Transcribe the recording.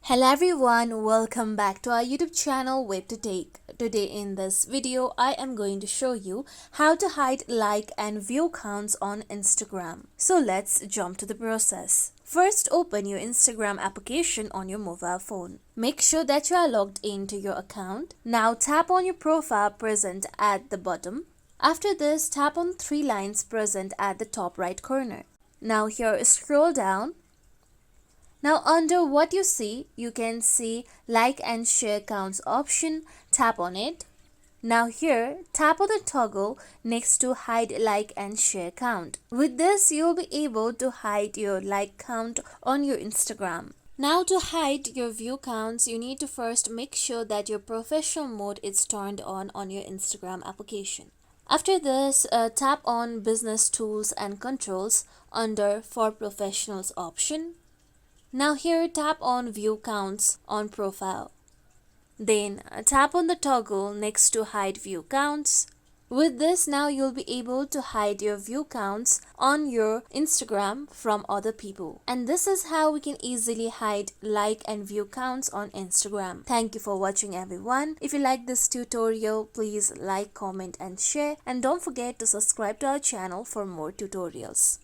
Hello everyone, welcome back to our YouTube channel WebToTech. Today in this video, I am going to show you how to hide like and view counts on Instagram. So let's jump to the process. First, open your Instagram application on your mobile phone. Make sure that you are logged into your account. Now tap on your profile present at the bottom. After this, tap on three lines present at the top right corner. Now here, scroll down. Now under what you see, you can see like and share counts option. Tap on it. Now here, tap on the toggle next to hide like and share count. With this, you'll be able to hide your like count on your Instagram. Now to hide your view counts, you need to first make sure that your professional mode is turned on your Instagram application. After this, tap on business tools and controls under for professionals option. Now here, tap on view counts on profile. Then tap on the toggle next to hide view counts. With this, now you'll be able to hide your view counts on your Instagram from other people. And this is how we can easily hide like and view counts on Instagram. Thank you for watching everyone. If you like this tutorial, please like, comment and share. And don't forget to subscribe to our channel for more tutorials.